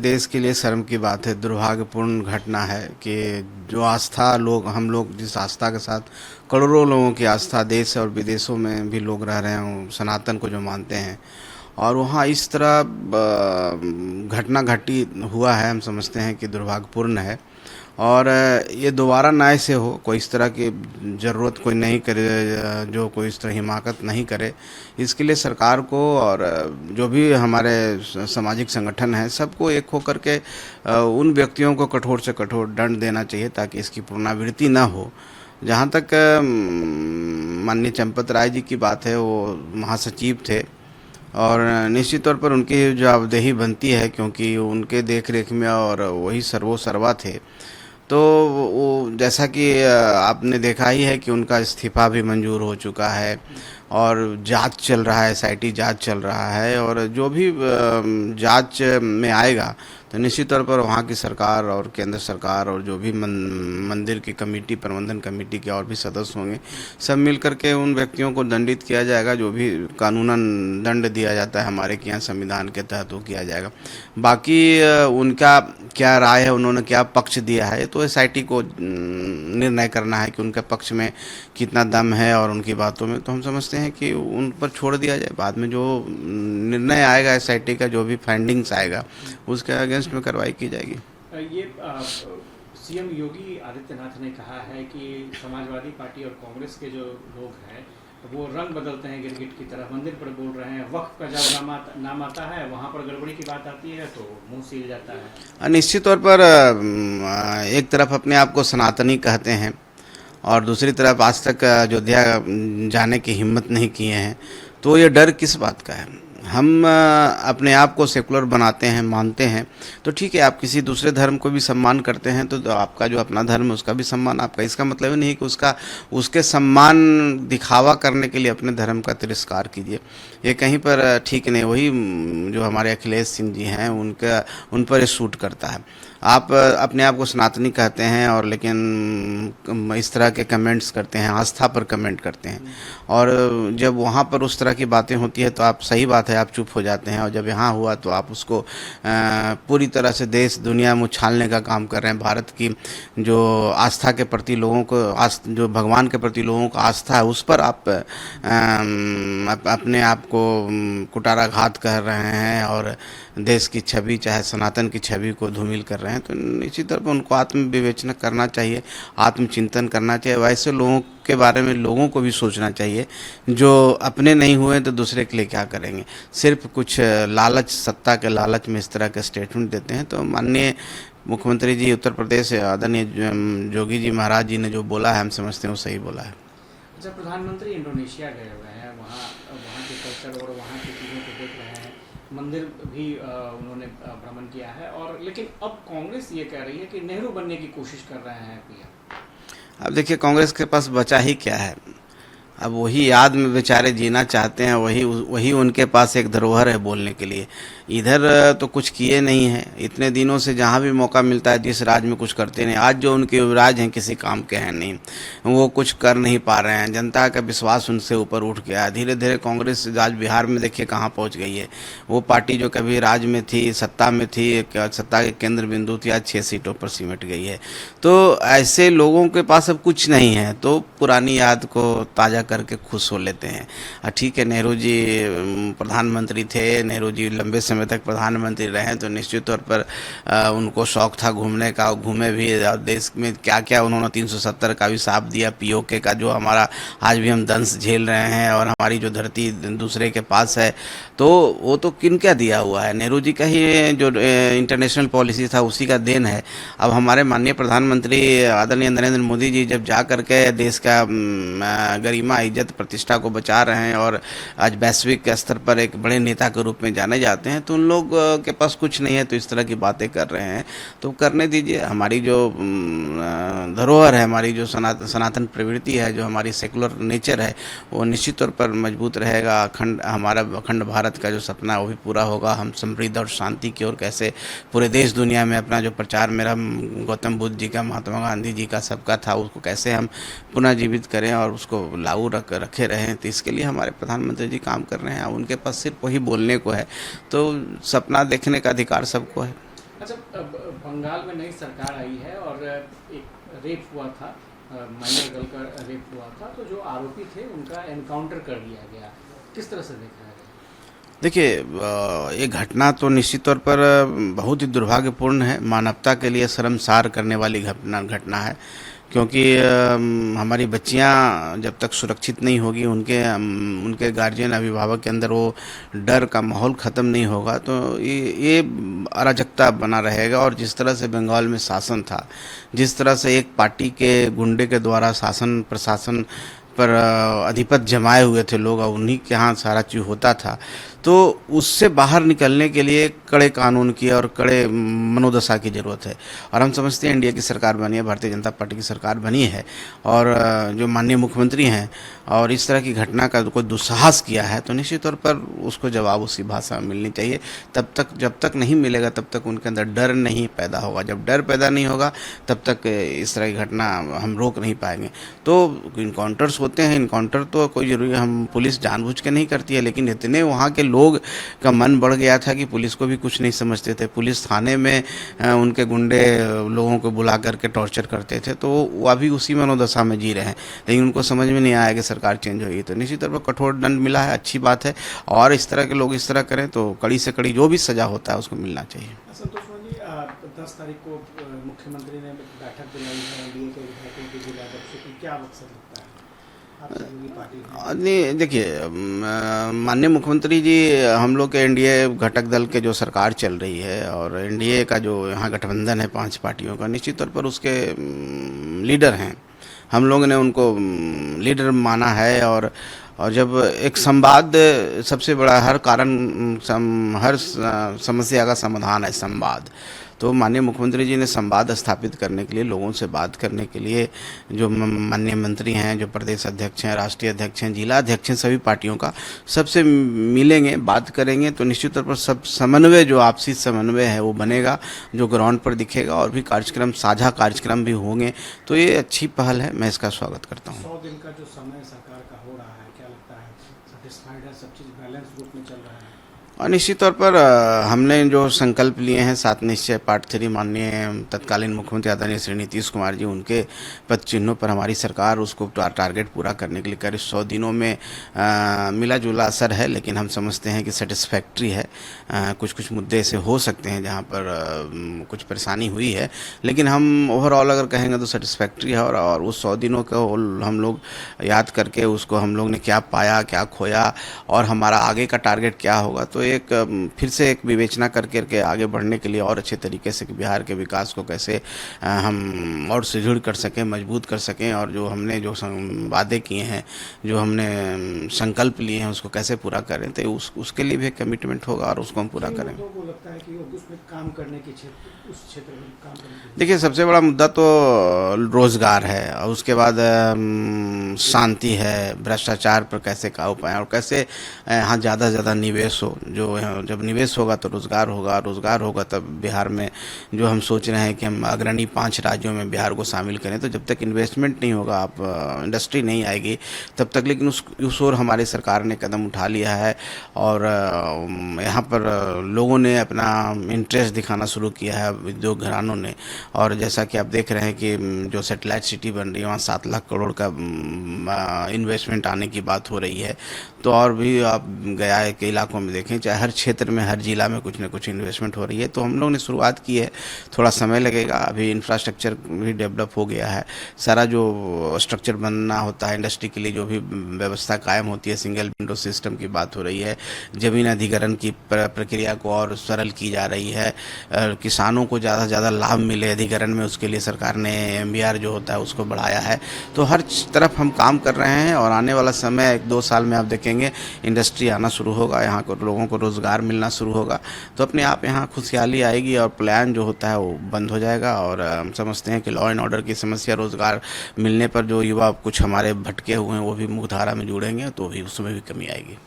देश के लिए शर्म की बात है, दुर्भाग्यपूर्ण घटना है कि जो आस्था हम लोग जिस आस्था के साथ करोड़ों लोगों की आस्था देश और विदेशों में भी लोग रह रहे हैं सनातन को जो मानते हैं, और वहाँ इस तरह घटना घटी हुआ है, हम समझते हैं कि दुर्भाग्यपूर्ण है। और ये दोबारा ना ऐसे हो, कोई इस तरह की ज़रूरत कोई नहीं करे, जो कोई इस तरह हिमाकत नहीं करे। इसके लिए सरकार को और जो भी हमारे सामाजिक संगठन हैं सबको एक होकर के उन व्यक्तियों को कठोर से कठोर दंड देना चाहिए ताकि इसकी पुनरावृत्ति ना हो। जहाँ तक माननीय चंपत राय जी की बात है, वो महासचिव थे और निश्चित तौर पर उनकी जवाबदेही बनती है क्योंकि उनके देख रेख में और वही सर्वोसर्वा थे। तो वो जैसा कि आपने देखा ही है कि उनका इस्तीफा भी मंजूर हो चुका है और जांच चल रहा है, एसआईटी जांच चल रहा है, और जो भी जांच में आएगा तो निश्चित तौर पर वहाँ की सरकार और केंद्र सरकार और जो भी मंदिर की कमेटी, प्रबंधन कमेटी के और भी सदस्य होंगे, सब मिलकर के उन व्यक्तियों को दंडित किया जाएगा। जो भी कानूनन दंड दिया जाता है हमारे के यहाँ संविधान के तहत वो किया जाएगा। बाकी उनका क्या राय है, उन्होंने क्या पक्ष दिया है, तो एसआईटी को निर्णय करना है कि उनके पक्ष में कितना दम है और उनकी बातों में। तो हम समझते हैं कि उन पर छोड़ दिया जाए, बाद में जो निर्णय आएगा एसआईटी का, जो भी फाइंडिंग्स आएगा उसके अगेंस्ट में कार्रवाई की जाएगी। ये सीएम योगी आदित्यनाथ ने कहा है कि समाजवादी पार्टी और कांग्रेस के जो लोग हैं वो रंग बदलते हैं गिरगिट की तरह, मंदिर पर बोल रहे हैं, वक्फ का जब नाम आता है वहाँ पर गड़बड़ी की बात आती है तो मुंह सील जाता है। निश्चित तौर पर एक तरफ अपने आप को सनातनी कहते हैं और दूसरी तरफ आज तक अयोध्या जाने की हिम्मत नहीं किए हैं, तो ये डर किस बात का है? हम अपने आप को सेकुलर बनाते हैं, मानते हैं, तो ठीक है, आप किसी दूसरे धर्म को भी सम्मान करते हैं तो आपका जो अपना धर्म है उसका भी सम्मान आपका। इसका मतलब नहीं कि उसके सम्मान दिखावा करने के लिए अपने धर्म का तिरस्कार कीजिए, ये कहीं पर ठीक नहीं। वही जो हमारे अखिलेश सिंह जी हैं उन पर सूट करता है। आप अपने आप को सनातनी कहते हैं और लेकिन इस तरह के कमेंट्स करते हैं, आस्था पर कमेंट करते हैं, और जब वहाँ पर उस तरह की बातें होती है तो आप, सही बात है, आप चुप हो जाते हैं, और जब यहाँ हुआ तो आप उसको पूरी तरह से देश दुनिया में उछालने का काम कर रहे हैं। भारत की जो आस्था के प्रति लोगों को, जो भगवान के प्रति लोगों का आस्था है, उस पर आप अपने आप को कुटाराघात कर रहे हैं और देश की छवि, चाहे सनातन की छवि को धूमिल कर रहे हैं। तो निश्चित तौर पर उनको आत्म विवेचना करना चाहिए, आत्मचिंतन करना चाहिए। वैसे लोगों के बारे में लोगों को भी सोचना चाहिए, जो अपने नहीं हुए तो दूसरे के लिए क्या करेंगे। सिर्फ कुछ लालच, सत्ता के लालच में इस तरह के स्टेटमेंट देते हैं। तो माननीय मुख्यमंत्री जी उत्तर प्रदेश आदरणीय योगी जी महाराज जी ने जो बोला है, हम समझते हैं वो सही बोला है। जब प्रधानमंत्री इंडोनेशिया गए हुए हैं, वहाँ के कल्चर और वहाँ की चीज़ों को देख रहे हैं, मंदिर भी उन्होंने भ्रमण किया है, और लेकिन अब कांग्रेस ये कह रही है कि नेहरू बनने की कोशिश कर रहे हैं पीएम। अब देखिए, कांग्रेस के पास बचा ही क्या है? अब वही याद में बेचारे जीना चाहते हैं, वही उनके पास एक धरोहर है बोलने के लिए। इधर तो कुछ किए नहीं हैं इतने दिनों से, जहाँ भी मौका मिलता है जिस राज्य में कुछ करते नहीं। आज जो उनके युवराज हैं किसी काम के हैं नहीं, वो कुछ कर नहीं पा रहे हैं, जनता का विश्वास उनसे ऊपर उठ गया। धीरे धीरे कांग्रेस आज बिहार में देखिए कहाँ पहुँच गई है। वो पार्टी जो कभी राज्य में थी, सत्ता में थी, सत्ता के केंद्र बिंदु थी, आज 6 सीटों पर सिमट गई है। तो ऐसे लोगों के पास अब कुछ नहीं है, तो पुरानी याद को ताज़ा करके खुश हो लेते हैं। ठीक है, नेहरू जी प्रधानमंत्री थे, नेहरू जी लंबे समय तक प्रधानमंत्री रहे, तो निश्चित तौर पर उनको शौक था घूमने का, घूमे भी। देश में क्या क्या उन्होंने 370 का भी साफ दिया, पीओके का, जो हमारा आज भी हम दंश झेल रहे हैं और हमारी जो धरती दूसरे के पास है, तो वो तो किन क्या दिया हुआ है? नेहरू जी का ही जो इंटरनेशनल पॉलिसी था उसी का देन है। अब हमारे माननीय प्रधानमंत्री आदरणीय नरेंद्र मोदी जी जब जा करके देश का गरिमा, इज्जत, प्रतिष्ठा को बचा रहे हैं और आज वैश्विक स्तर पर एक बड़े नेता के रूप में जाने जाते हैं, तो उन लोग के पास कुछ नहीं है तो इस तरह की बातें कर रहे हैं। तो करने दीजिए। हमारी जो धरोहर है, हमारी जो सनातन प्रवृत्ति है, जो हमारी सेकुलर नेचर है, वो निश्चित तौर पर मजबूत रहेगा। हमारा अखंड भारत का जो सपना है वो भी पूरा होगा। हम समृद्धि और शांति की ओर कैसे पूरे देश दुनिया में अपना जो प्रचार मेरा गौतम बुद्ध जी का, महात्मा गांधी जी का सबका था, उसको कैसे हम पुनः जीवित करें और उसको लागू रखे रहें, तो इसके लिए हमारे प्रधानमंत्री जी काम कर रहे हैं। उनके पास सिर्फ वही बोलने को है, तो सपना देखने का अधिकार सबको है। अच्छा, बंगाल में नई सरकार आई है और एक रेप हुआ था, माइनर गर्ल का रेप हुआ था, तो जो आरोपी थे उनका एनकाउंटर कर दिया गया। किस तरह से देखा है? देखिए, ये घटना तो निश्चित तौर पर बहुत ही दुर्भाग्यपूर्ण है, मानवता के लिए शर्मसार करने वाली घटना है। क्योंकि हमारी बच्चियां जब तक सुरक्षित नहीं होगी, उनके गार्जियन अभिभावक के अंदर वो डर का माहौल ख़त्म नहीं होगा, तो ये अराजकता बना रहेगा। और जिस तरह से बंगाल में शासन था, जिस तरह से एक पार्टी के गुंडे के द्वारा शासन प्रशासन पर अधिपत जमाए हुए थे लोग, और उन्हीं के यहाँ सारा चीज़ होता था, तो उससे बाहर निकलने के लिए कड़े कानून की और कड़े मनोदशा की ज़रूरत है। और हम समझते हैं इंडिया की सरकार बनी है, भारतीय जनता पार्टी की सरकार बनी है, और जो माननीय मुख्यमंत्री हैं और इस तरह की घटना का कोई दुस्साहस किया है, तो निश्चित तौर पर उसको जवाब उसी भाषा में मिलनी चाहिए। जब तक नहीं मिलेगा, तब तक उनके अंदर डर नहीं पैदा होगा। जब डर पैदा नहीं होगा, तब तक इस तरह की घटना हम रोक नहीं पाएंगे। तो इनकाउंटर्स होते हैं, इनकाउंटर तो कोई ज़रूरी हम पुलिस जानबूझ के नहीं करती है, लेकिन इतने वहाँ के लोग का मन बढ़ गया था कि पुलिस को भी कुछ नहीं समझते थे। पुलिस थाने में उनके गुंडे लोगों को बुला करके टॉर्चर करते थे, तो वो अभी उसी मनोदशा में जी रहे हैं। लेकिन उनको समझ में नहीं आया कि सरकार चेंज होगी, तो निश्चित तौर पर कठोर दंड मिला है, अच्छी बात है। और इस तरह के लोग इस तरह करें तो कड़ी से कड़ी जो भी सजा होता है उसको मिलना चाहिए। संतोष जी, 10 तारीख को मुख्यमंत्री ने बैठक बुलाई है एनडीए के विधायकों की, जिलाध्यक्षों की, क्या मकसद लगता है? नहीं, देखिए, माननीय मुख्यमंत्री जी, हम लोग के एनडीए घटक दल के जो सरकार चल रही है, और एनडीए का जो यहाँ गठबंधन है 5 पार्टियों का, निश्चित तौर पर उसके लीडर हैं। हम लोगों ने उनको लीडर माना है। और जब एक संवाद सबसे बड़ा, हर हर समस्या का समाधान है संवाद। तो माननीय मुख्यमंत्री जी ने संवाद स्थापित करने के लिए, लोगों से बात करने के लिए, जो माननीय मंत्री हैं, जो प्रदेश अध्यक्ष हैं, राष्ट्रीय अध्यक्ष हैं, जिला अध्यक्ष हैं, सभी पार्टियों का, सबसे मिलेंगे, बात करेंगे, तो निश्चित तौर पर सब समन्वय, जो आपसी समन्वय है वो बनेगा, जो ग्राउंड पर दिखेगा। और भी कार्यक्रम, साझा कार्यक्रम भी होंगे, तो ये अच्छी पहल है, मैं इसका स्वागत करता हूँ। 100 दिन का जो समय सरकार का हो रहा है, क्या लगता है, सेटिस्फाइड है? सब चीज़ बैलेंस रूप में चल रहा है? और निश्चित तौर पर हमने जो संकल्प लिए हैं 7 निश्चय पार्ट 3, माननीय तत्कालीन मुख्यमंत्री आदरणीय श्री नीतीश कुमार जी, उनके पद चिन्हों पर हमारी सरकार उसको टारगेट पूरा करने के लिए करीब 100 दिनों में मिला जुला असर है, लेकिन हम समझते हैं कि सेटिस्फैक्ट्री है। कुछ कुछ मुद्दे ऐसे हो सकते हैं जहां पर कुछ परेशानी हुई है, लेकिन हम ओवरऑल अगर कहेंगे तो सेटिस्फैक्ट्री है। और उस 100 दिनों को हम लोग याद करके उसको हम लोग ने क्या पाया, क्या खोया, और हमारा आगे का टारगेट क्या होगा, तो एक फिर से एक विवेचना करके आगे बढ़ने के लिए और अच्छे तरीके से बिहार के विकास को कैसे हम और सुदृढ़ कर सकें, मजबूत कर सकें, और जो हमने जो वादे किए हैं, जो हमने संकल्प लिए हैं, उसको कैसे पूरा करें, तो उसके लिए भी एक कमिटमेंट होगा और उसको हम पूरा करें। को लगता है कि उसमें काम करने के उस क्षेत्र में काम करने, देखिए, सबसे बड़ा मुद्दा तो रोजगार है, और उसके बाद शांति है, भ्रष्टाचार पर कैसे काबू पाएं, और कैसे यहाँ ज़्यादा से ज़्यादा निवेश हो। जब निवेश होगा तो रोजगार होगा, रोजगार होगा तब बिहार में जो हम सोच रहे हैं कि हम अग्रणी 5 राज्यों में बिहार को शामिल करें, तो जब तक इन्वेस्टमेंट नहीं होगा, आप इंडस्ट्री नहीं आएगी तब तक। लेकिन उस ओर हमारी सरकार ने कदम उठा लिया है, और यहाँ पर लोगों ने अपना इंटरेस्ट दिखाना शुरू किया है, उद्योग घरानों ने। और जैसा कि आप देख रहे हैं कि जो सैटेलाइट सिटी बन रही है, वहाँ 7 लाख करोड़ का इन्वेस्टमेंट आने की बात हो रही है। तो और भी आप गया के इलाकों में देखें, चाहे हर क्षेत्र में, हर जिला में कुछ न कुछ इन्वेस्टमेंट हो रही है। तो हम लोग ने शुरुआत की है, थोड़ा समय लगेगा, अभी इंफ्रास्ट्रक्चर भी डेवलप हो गया है। सारा जो स्ट्रक्चर बनना होता है इंडस्ट्री के लिए, जो भी व्यवस्था कायम होती है, सिंगल विंडो सिस्टम की बात हो रही है, जमीन अधिग्रहण की प्रक्रिया को और सरल की जा रही है, किसानों को ज़्यादा से ज़्यादा लाभ मिले अधिग्रहण में, उसके लिए सरकार ने MBR जो होता है उसको बढ़ाया है। तो हर तरफ हम काम कर रहे हैं, और आने वाला समय 1-2 साल में आप देखेंगे इंडस्ट्री आना शुरू होगा, यहाँ को लोगों को रोज़गार मिलना शुरू होगा, तो अपने आप यहाँ खुशहाली आएगी, और प्लान जो होता है वो बंद हो जाएगा। और हम समझते हैं कि लॉ एंड ऑर्डर की समस्या, रोज़गार मिलने पर जो युवा कुछ हमारे भटके हुए हैं वो भी मुख्यधारा में जुड़ेंगे, तो भी उसमें भी कमी आएगी।